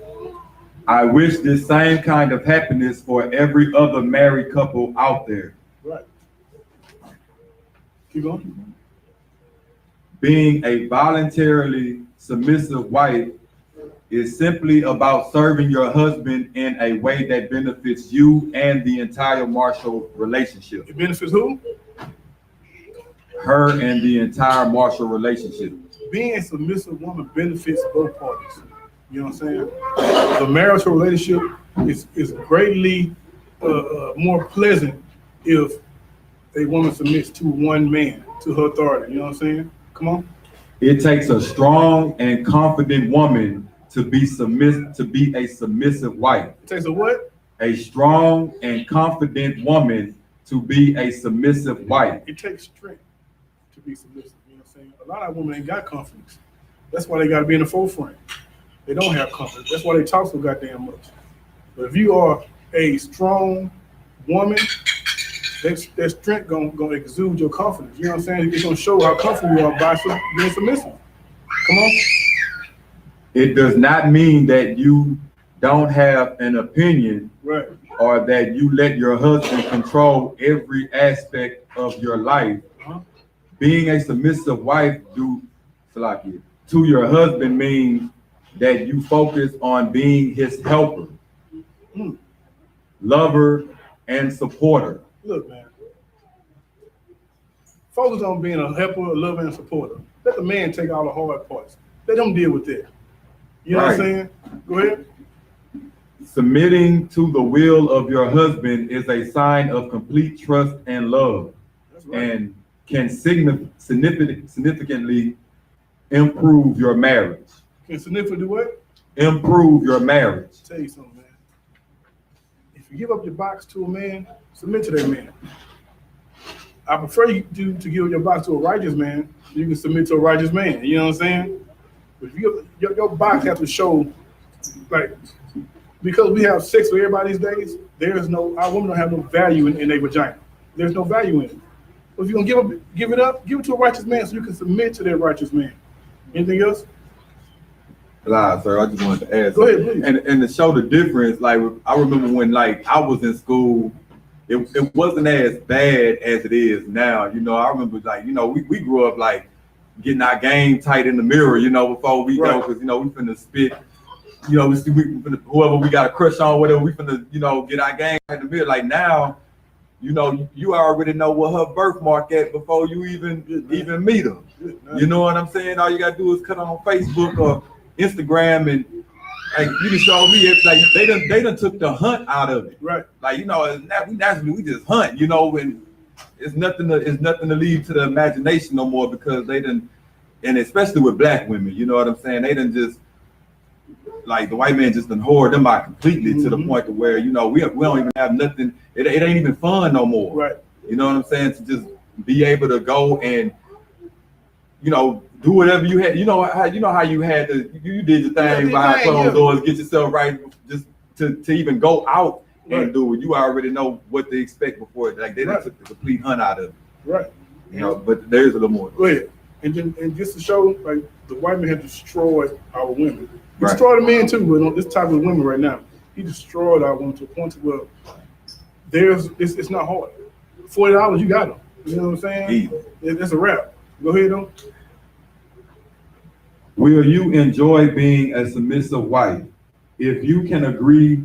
I wish this same kind of happiness for every other married couple out there. Right. Keep going. Being a voluntarily submissive wife is simply about serving your husband in a way that benefits you and the entire marital relationship. It benefits who? Her and the entire marital relationship. Being a submissive woman benefits both parties. You know what I'm saying? The marital relationship is greatly more pleasant if a woman submits to one man, to her authority. You know what I'm saying? Come on. It takes a strong and confident woman to be a submissive wife. It takes a what? A strong and confident woman to be a submissive wife. It takes strength to be submissive. You know what I'm saying? A lot of women ain't got confidence. That's why they got to be in the forefront. They don't have confidence. That's why they talk so goddamn much. But if you are a strong woman, that strength gonna exude your confidence. You know what I'm saying? It's gonna show how comfortable you are by being submissive. Come on. It does not mean that you don't have an opinion, right, or that you let your husband control every aspect of your life. Being a submissive wife to your husband means that you focus on being his helper, lover, and supporter. Look, man. Focus on being a helper, a lover, and a supporter. Let the man take all the hard parts. Let them deal with that. You know what I'm saying? Go ahead. Submitting to the will of your husband is a sign of complete trust and love. That's right. And can significantly improve your marriage. Can significantly do what? Improve your marriage. I'll tell you something, man. If you give up your box to a man, submit to that man. I prefer you to give your box to a righteous man. You can submit to a righteous man. You know what I'm saying? But if your box has to show, like, because we have sex with everybody these days, our women don't have no value in their vagina. There's no value in it. But if you're gonna give it to a righteous man so you can submit to that righteous man. Anything else? Sir, I just wanted to add. Go ahead, please. And to show the difference, like I remember when I was in school, it wasn't as bad as it is now. You know, I remember we grew up like getting our game tight in the mirror, before we go, because we finna spit, whoever we got a crush on, whatever, we finna, get our game tight in the mirror. Like now, you already know what her birthmark at before you even meet her. You know what I'm saying? All you gotta do is cut on Facebook or Instagram, and like you can show me it. Like they done took the hunt out of it. Right. Like we just hunt. And it's nothing to leave to the imagination no more, because they done, and especially with black women. You know what I'm saying? They done just, like, the white man just done hoard them out completely, to the point to where we don't even have nothing. It ain't even fun no more. Right. You know what I'm saying? To just be able to go and do whatever you had. You know how you had to. You did your thing behind closed doors, get yourself right, just to even go out and do it. You already know what to expect before. Like they done took the complete hunt out of it. Right. But there's a little more. Go ahead. And just to show, like, the white man had destroyed our women. He destroyed the men too, but on this type of women right now, he destroyed our women to a point where it's not hard. $40, you got them. You know what I'm saying? Easy. It's a wrap. Go ahead, though. Will you enjoy being a submissive wife? If you can agree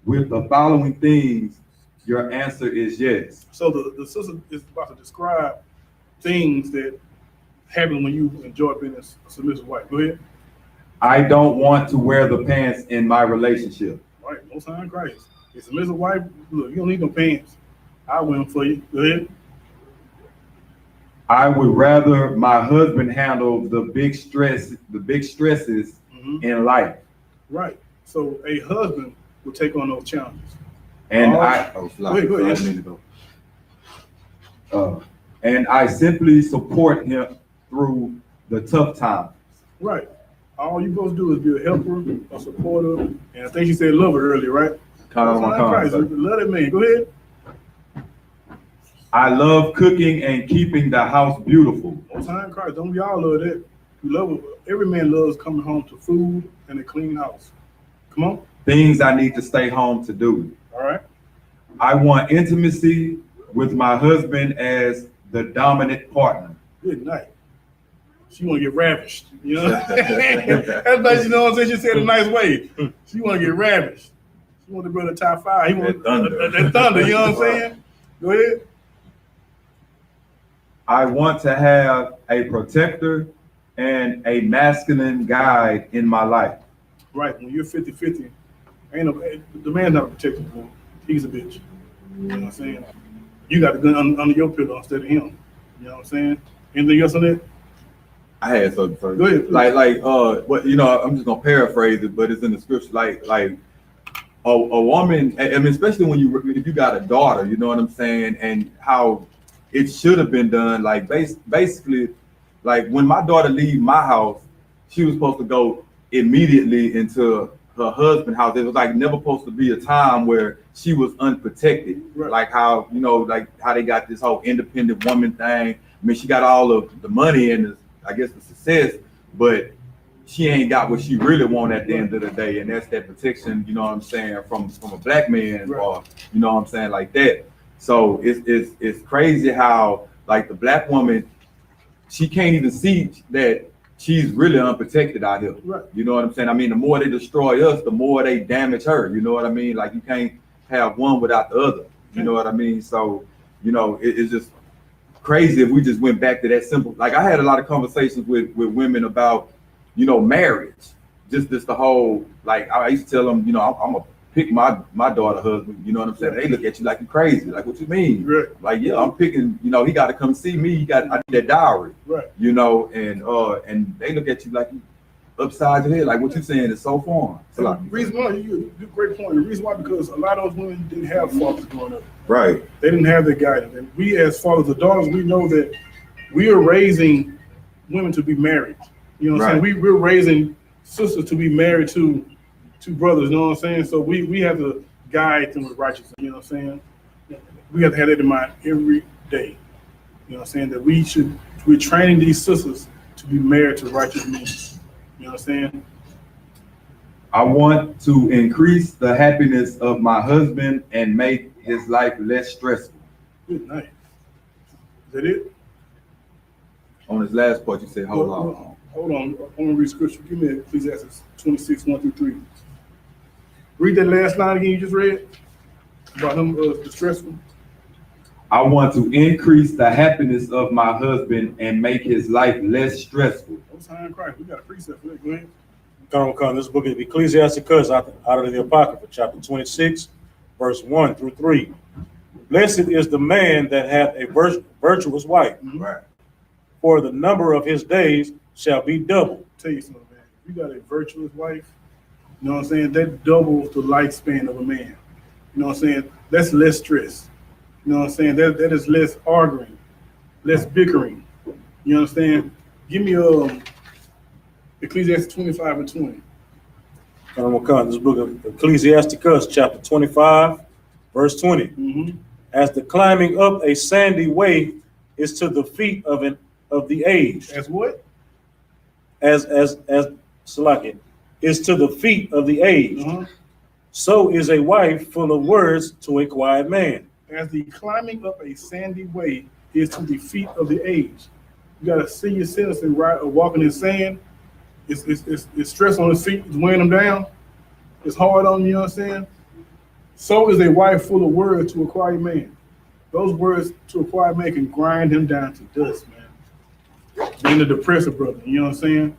with the following things, your answer is yes. So the sister is about to describe things that happen when you enjoy being a submissive wife. Go ahead. I don't want to wear the pants in my relationship. Right, Most High in Christ. A submissive wife, look, you don't need no pants. I'll wear them for you. Go ahead. I would rather my husband handle the big stresses in life. Right. So a husband will take on those challenges. And Go ahead. And I simply support him through the tough times. Right. All you supposed to do is be a helper, a supporter, and I think you said lover earlier, right? Most High in Christ. Love that man. Go ahead. I love cooking and keeping the house beautiful. Most High in Christ. Don't we all love that? We love. Every man loves coming home to food and a clean house. Come on. Things I need to stay home to do. All right. I want intimacy with my husband as the dominant partner. Good night. She want to get ravished. You know what I'm saying? That's nice, you know what I'm saying? She said it a nice way. She want to get ravished. She want to bring the top 5. He want that thunder, you know what I'm saying? Go ahead. I want to have a protector and a masculine guide in my life. Right. When you're 50-50, the man's not a protector. He's a bitch. You know what I'm saying? You got the gun under your pillow instead of him. You know what I'm saying? Anything else on that? I had something first. Go ahead. What you know, I'm just gonna paraphrase it, but it's in the scripture. Like a woman, I mean, especially when if you got a daughter, you know what I'm saying, and how it should have been done. Like basically, like when my daughter leave my house, she was supposed to go immediately into her husband's house. It was like never supposed to be a time where she was unprotected. Right. Like how, you know, like how they got this whole independent woman thing. I mean, she got all of the money and I guess the success, but she ain't got what she really want at the end of the day, and that's that protection, you know what I'm saying, from a black man, right, or you know what I'm saying, like that. So it's crazy how like the black woman, she can't even see that she's really unprotected out here. Right. You know what I'm saying? I mean, the more they destroy us, the more they damage her. You know what I mean? Like you can't have one without the other. You know what I mean? So, you know, it's just crazy if we just went back to that simple. Like I had a lot of conversations with women about, you know, marriage. Just the whole, like I used to tell them, you know, I'm gonna pick my daughter husband. You know what I'm saying? They look at you like you're crazy. Like, what you mean? Right. Like, yeah, I'm picking. You know, he got to come see me. I need that dowry. Right. You know, and they look at you like you upside your head. Like what you saying is so foreign. The reason why, you do great point. The reason why, because a lot of those women didn't have fathers growing up. Right. They didn't have that guidance. And we as fathers of daughters, we know that we are raising women to be married. You know what I'm saying? We're raising sisters to be married to brothers, you know what I'm saying? So we have to guide them with righteousness, you know what I'm saying? We have to have that in mind every day. You know what I'm saying? That we're training these sisters to be married to righteous men. You know what I'm saying? I want to increase the happiness of my husband and make his life less stressful. Good night. Is that it? On his last part, you said, hold on. Hold on. I want to read scripture. Give me Ecclesiastes 26, 1-3. Read that last line again you just read about him distressful. I want to increase the happiness of my husband and make his life less stressful. Most High in Christ. We got a precept for that. Go ahead. Come. This book of Ecclesiastes out of the Apocrypha, chapter 26, verse 1-3. Blessed is the man that hath a virtuous wife, Right. for the number of his days shall be double. Tell you something, man. If you got a virtuous wife, you know what I'm saying? That doubles the lifespan of a man. You know what I'm saying? That's less stress. You know what I'm saying? That is less arguing, less bickering. You understand? Give me Ecclesiastes 25:20. Come. This book of Ecclesiasticus, chapter 25, verse 20. Mm-hmm. As the climbing up a sandy way is to the feet of the aged. As what? As Salaki is to the feet of the aged. Uh-huh. So is a wife full of words to a quiet man. As the climbing up a sandy way is to the feet of the aged. You got a senior citizen walking in sand. It's stress on his feet. It's weighing him down. It's hard on you. You know what I'm saying? So is a wife full of words to a quiet man. Those words to a quiet man can grind him down to dust, man. Being a depressive brother. You know what I'm saying?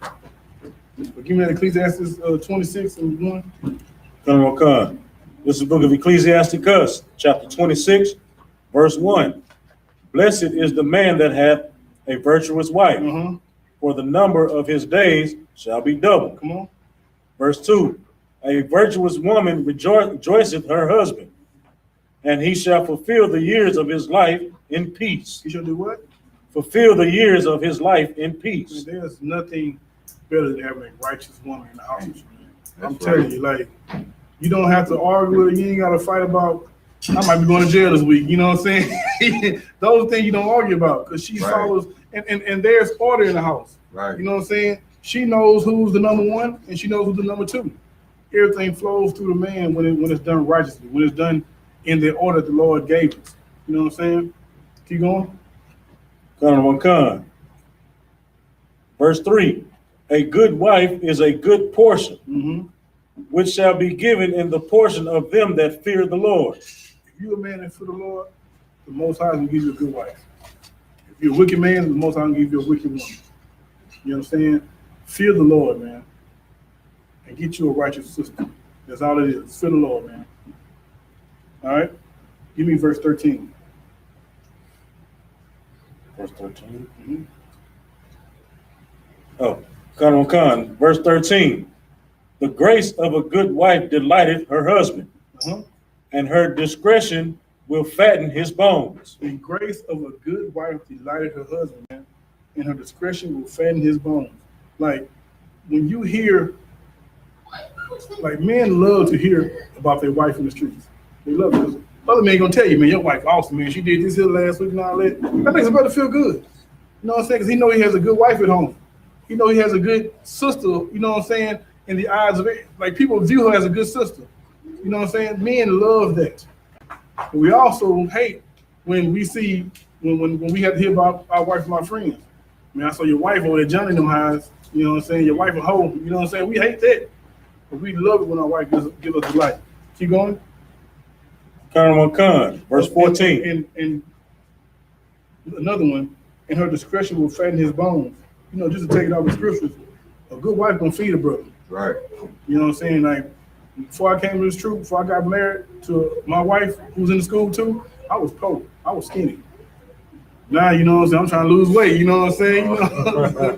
But give me that Ecclesiastes 26 and 1. Come on. This is the book of Ecclesiasticus, chapter 26, verse 1. Blessed is the man that hath a virtuous wife, for the number of his days shall be double. Come on. Verse 2. A virtuous woman rejoiceth her husband, and he shall fulfill the years of his life in peace. He shall do what? Fulfill the years of his life in peace. There's nothing better than having a righteous woman in the house. Man. I'm That's telling you, like, you don't have to argue with her. You ain't got to fight about, I might be going to jail this week. You know what I'm saying? Those things you don't argue about because she follows, and there's order in the house. Right. You know what I'm saying? She knows who's the number one and she knows who's the number two. Everything flows through the man when it's done righteously, when it's done in the order the Lord gave us. You know what I'm saying? Keep going. Con. Verse 3. A good wife is a good portion, which shall be given in the portion of them that fear the Lord. If you're a man that fear the Lord, the Most High will give you a good wife. If you're a wicked man, the Most High will give you a wicked woman. You understand? Fear the Lord, man, and get you a righteous sister. That's all it is. Fear the Lord, man. All right? Give me verse 13. Verse 13. Oh, Con. Verse 13. The grace of a good wife delighteth her husband, and her discretion will fatten his bones. The grace of a good wife delighted her husband, man, and her discretion will fatten his bones. Like, when you hear, like, men love to hear about their wife in the streets. They love it. Other men gonna tell you, man, your wife awesome, man. She did this here last week and all that. That makes a brother feel good. You know what I'm saying? Because he know he has a good wife at home. He know he has a good sister, you know what I'm saying, in the eyes of it. Like, people view her as a good sister. You know what I'm saying? Men love that. But we also hate when we see, when we have to hear about our wife from our friends. Man, I saw your wife over there, Johnny them highs. You know what I'm saying? Your wife a hoe. You know what I'm saying? We hate that. But we love it when our wife give us delight. Keep going. Con. Verse 14. And another one, and her discretion will fatten his bones. You know, just to take it out of the scriptures, a good wife gonna feed a brother. Right. You know what I'm saying? Like, before I came to this truth, before I got married to my wife, who was in the school too, I was poor. I was skinny. Now, you know what I'm saying? I'm trying to lose weight. You know what I'm saying?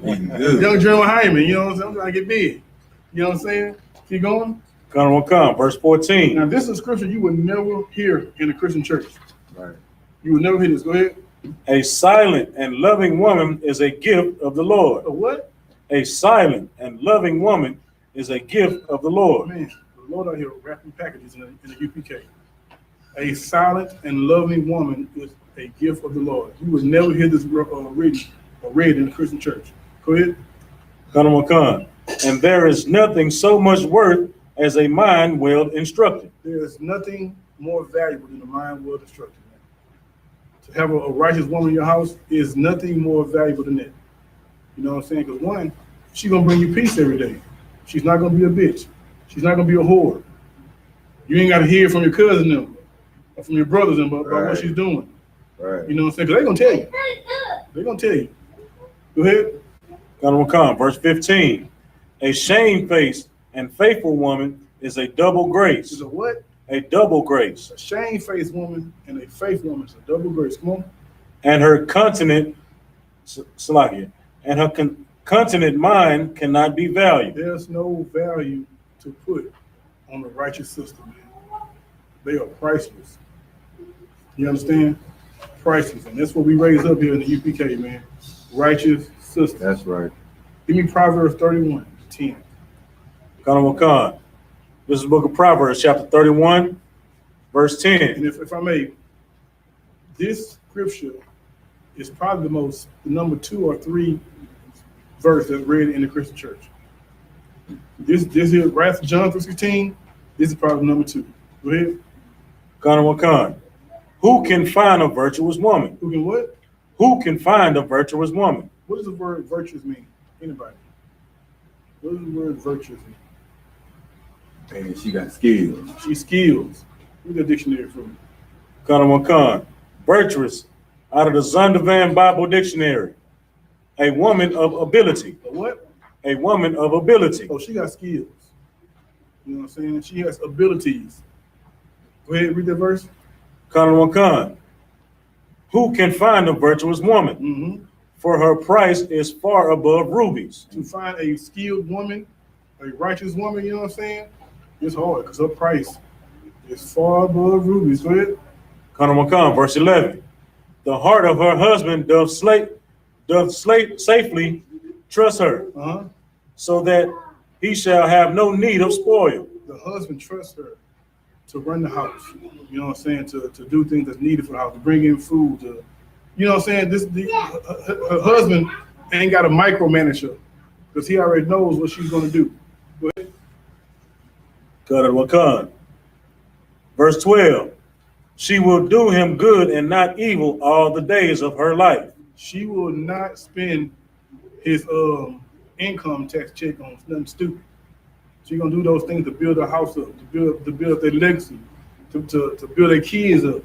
You know, young German Hyman. You know what I'm saying? I'm trying to get big. You know what I'm saying? Keep going. Con. Verse 14. Now, this is a scripture you would never hear in a Christian church. Right. You would never hear this. Go ahead. A silent and loving woman is a gift of the Lord. A what? A silent and loving woman is a gift of the Lord. Man, the Lord out here wrapping packages in the UPK. A silent and loving woman is a gift of the Lord. You would never hear this read in a Christian church. Go ahead. Con. And there is nothing so much worth as a mind well instructed. There is nothing more valuable than a mind well instructed. To have a righteous woman in your house is nothing more valuable than that. You know what I'm saying? Because one, she's going to bring you peace every day. She's not going to be a bitch. She's not going to be a whore. You ain't got to hear from your cousin them or from your brothers about what she's doing. Right. You know what I'm saying? Because they're going to tell you. They're going to tell you. Go ahead. Con. Verse 15. A shamefaced and faithful woman is a double grace. Is a what? A double grace. A shamefaced woman and a faithful woman is a double grace. Come on. And her continent, and her continent mind cannot be valued. There's no value to put on the righteous sister, man. They are priceless. You understand? Priceless. And that's what we raise up here in the UPK, man. Righteous sister. That's right. Give me Proverbs 31:10. Con. This is the book of Proverbs, chapter 31, verse 10. And if I may, this scripture is probably the number 2 or 3 verse that's read in the Christian church. This here, right after John 3:16, this is probably number 2. Go ahead. Con. Who can find a virtuous woman? Who can what? Who can find a virtuous woman? What does the word virtuous mean? Anybody? What does the word virtuous mean? And she got skills. She skills. Read the dictionary for me. Con. Virtuous, out of the Zondervan Bible Dictionary. A woman of ability. A what? A woman of ability. Oh, she got skills. You know what I'm saying? She has abilities. Go ahead, read that verse. Con. Who can find a virtuous woman? Mm-hmm. For her price is far above rubies. To find a skilled woman, a righteous woman, you know what I'm saying? It's hard because her price is far above rubies. Go ahead. Con, verse 11. The heart of her husband doth safely trust her, Uh-huh. so that he shall have no need of spoil. The husband trusts her to run the house. You know what I'm saying? To do things that's needed for the house, to bring in food, to, you know what I'm saying? Her husband ain't got to micromanage her because he already knows what she's going to do. Go ahead. Con. Verse 12. She will do him good and not evil all the days of her life. She will not spend his income tax check on nothing stupid. She's gonna do those things to build her house up, to build up their legacy, to build their kids up.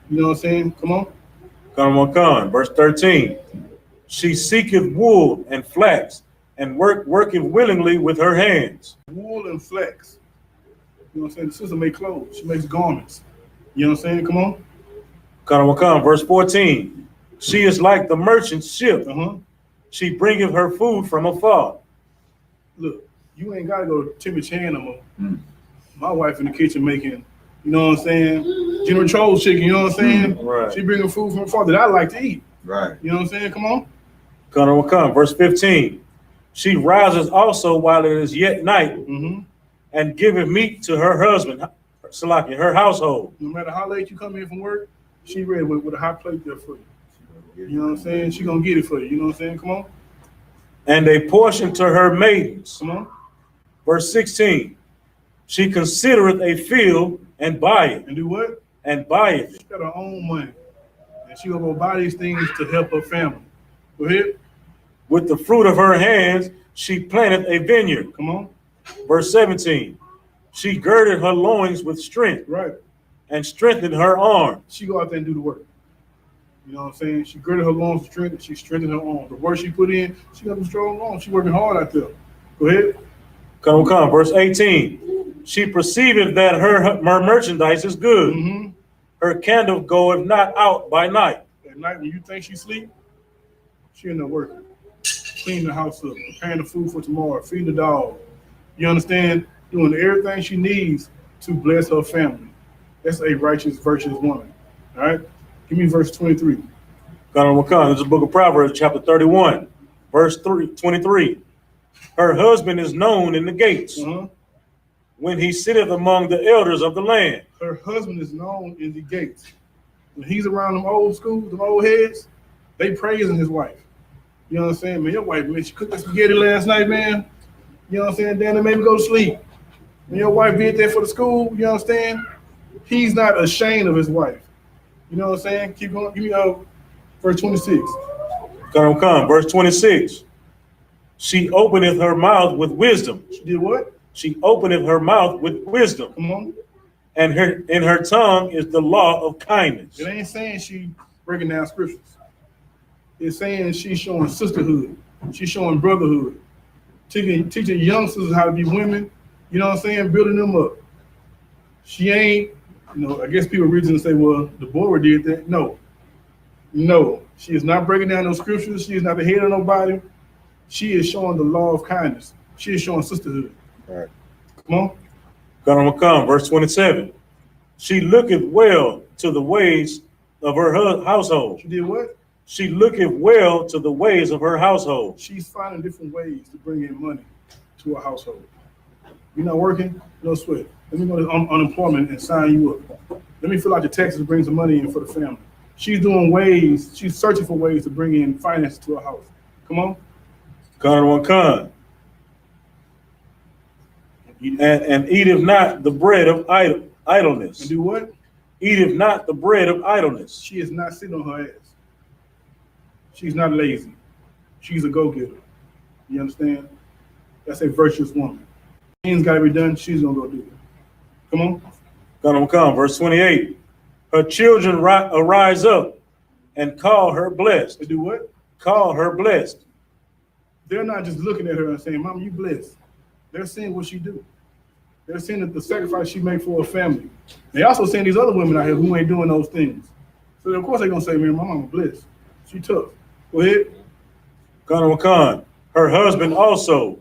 You know what I'm saying? Come on. Con. Verse 13. She seeketh wool and flax, and worketh willingly with her hands. Wool and flax. You know what I'm saying? The sister makes clothes. She makes garments. You know what I'm saying? Come on. Con. Verse 14. She is like the merchant ship. Uh-huh. She bringeth her food from afar. Look, you ain't gotta go to Timmy Chan no more. My wife in the kitchen making, you know what I'm saying, General Cho's chicken, you know what I'm saying? Right. She bringing food from afar that I like to eat. Right. You know what I'm saying? Come on. Con. Verse 15. She rises also while it is yet night, Mm-hmm. and giveth meat to her husband, Salaki, her household. No matter how late you come in from work, she ready with a hot plate there for you. You know what I'm saying? She gonna get it for you. You know what I'm saying? Come on. And a portion to her maidens. Come on. Verse 16. She considereth a field and buyeth. And do what? And buyeth She it. got her own money. And she gonna go buy these things to help her family. Go ahead. With the fruit of her hands, she planteth a vineyard. Come on. Verse 17. She girded her loins with strength, Right. and strengthened her arm. She go out there and do the work. You know what I'm saying? She girded her loins with strength and she strengthened her arm. The work she put in, she got them strong arms. She working hard out there. Go ahead. Come. Verse 18. She perceiveth that her merchandise is good. Mm-hmm. Her candle goeth not out by night. At night when you think she sleep, she in there working. Cleaning the house up, preparing the food for tomorrow, feeding the dog. You understand? Doing everything she needs to bless her family. That's a righteous, virtuous woman. All right? Give me verse 23. This is the book of Proverbs, chapter 31, verse 23. Her husband is known in the gates, Uh-huh. when he sitteth among the elders of the land. Her husband is known in the gates. When he's around them old schools, them old heads, they praising his wife. You know what I'm saying? Man, your wife, man, she cooked that spaghetti last night, man. You know what I'm saying? Then they made me go to sleep. When your wife did that for the school, you understand? He's not ashamed of his wife. You know what I'm saying? Keep going. Give me verse 26. Come. Verse 26. She openeth her mouth with wisdom. She did what? She openeth her mouth with wisdom. Come on. And in her tongue is the law of kindness. It ain't saying she breaking down scriptures. It's saying she's showing sisterhood. She's showing brotherhood. Teaching youngsters how to be women. You know what I'm saying? Building them up. She ain't, I guess people read it and say, well, Deborah did that. No. She is not breaking down those scriptures. She is not the head of nobody. She is showing the law of kindness. She is showing sisterhood. All right. Come on. Come. Verse 27. She looketh well to the ways of her household. She did what? She looketh well to the ways of her household. She's finding different ways to bring in money to her household. You're not working? No sweat. Let me go to unemployment and sign you up. Let me fill out your taxes and bring some money in for the family. She's doing ways, she's searching for ways to bring in finances to her house. Come on. Con. And eateth not the bread of idleness. And do what? Eateth not the bread of idleness. She is not sitting on her ass. She's not lazy. She's a go-getter. You understand? That's a virtuous woman. Things got to be done. She's gonna go do it. Come on. Gonna come. Verse 28. Her children arise up and call her blessed. They do what? Call her blessed. They're not just looking at her and saying, "Mom, you blessed." They're seeing what she do. They're seeing the sacrifice she made for her family. They also seeing these other women out here who ain't doing those things. So of course they're gonna say, "Man, my mama blessed. She tough." Go ahead. Gonna come. Her husband also,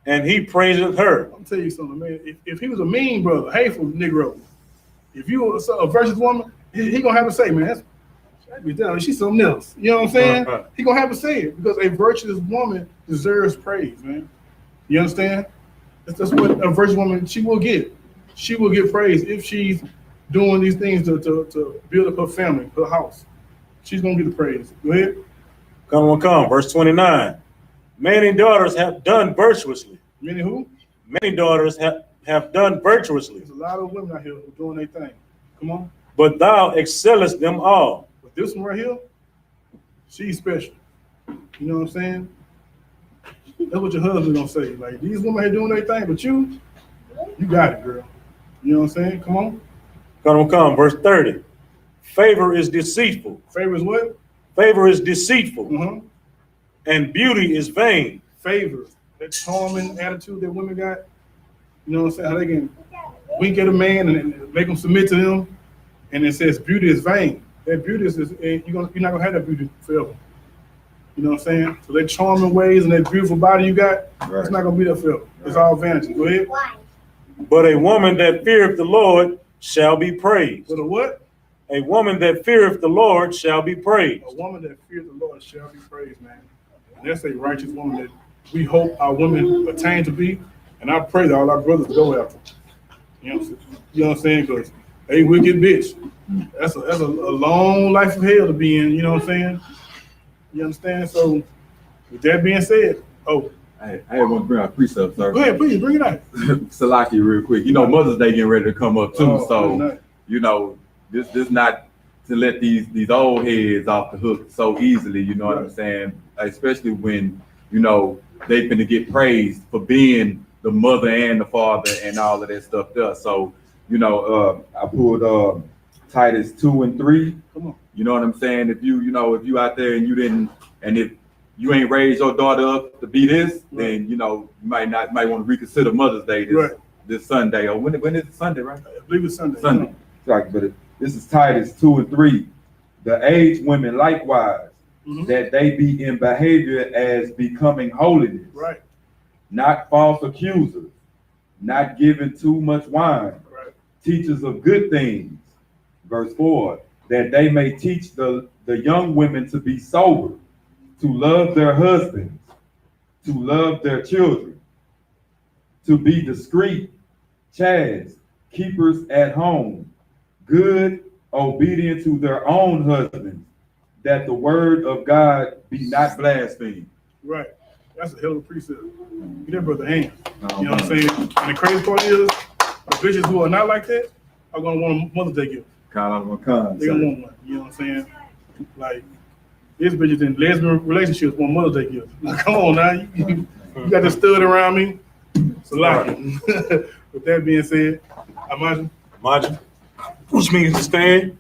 and he praiseth her. I'm gonna tell you something, man. If he was a mean brother, hateful Negro, if you were a virtuous woman, he gonna have to say, "Man, she's something else." You know what I'm saying? He gonna have to say it because a virtuous woman deserves praise, man. You understand? That's what a virtuous woman, she will get. She will get praise if she's doing these things to build up her family, her house. She's gonna get the praise. Go ahead. Come. Verse 29. Many daughters have done virtuously. Many who? Many daughters have done virtuously. There's a lot of women out here who doing their thing. Come on. But thou excellest them all. But this one right here, she's special. You know what I'm saying? That's what your husband gonna say. Like, these women here doing their thing, but you got it, girl. You know what I'm saying? Come on. Come. Verse 30. Favor is deceitful. Favor is what? Favor is deceitful. Uh-huh. And beauty is vain. Favor. That charming attitude that women got. You know what I'm saying? How they can wink at a man and make him submit to them. And it says beauty is vain. That beauty is you're not gonna have that beauty forever. You know what I'm saying? So that charming ways and that beautiful body you got, it's not gonna be there forever. It's all vanity. Go ahead. But a woman that feareth the Lord shall be praised. But a what? A woman that feareth the Lord shall be praised. A woman that fears the Lord shall be praised, man. And that's a righteous woman that we hope our women attain to be. And I pray that all our brothers go after. You know what I'm saying? Because they wicked bitch. That's a long life of hell to be in. You know what I'm saying? You understand? So with that being said, I want to bring out a precept, sir. go ahead, please bring it out. Salaki, real quick. You know, Mother's Day getting ready to come up too. Oh, So, good night. you know, this not to let these old heads off the hook so easily. You know what I'm saying? Especially when, you know, they finna get praised for being the mother and the father and all of that stuff there. So, you know, I pulled Titus 2 and 3. Come on. You know what I'm saying? If you out there and you didn't, and if you ain't raised your daughter up to be this, then you know you might want to reconsider Mother's Day this Sunday, or when is it Sunday, right? I believe it's Sunday. Sunday. Right, but this is Titus 2 and 3. The aged women likewise, that they be in behavior as becoming holiness, Right. not false accusers, not giving too much wine, teachers of good things. Verse 4, that they may teach the young women to be sober, to love their husbands, to love their children, to be discreet, chaste, keepers at home, good, obedient to their own husbands, that the word of God be not blasphemed. Right. That's a hell of a precept. Give that brother a hand. You know what I'm saying? And the crazy part is, the bitches who are not like that are gonna want a Mother's Day gift. They're gonna want one. You know what I'm saying? Like, these bitches in lesbian relationships want Mother's Day gifts. Like, come on now, you got this stud around me. So like it. With that being said, Imagine. Which means to stand.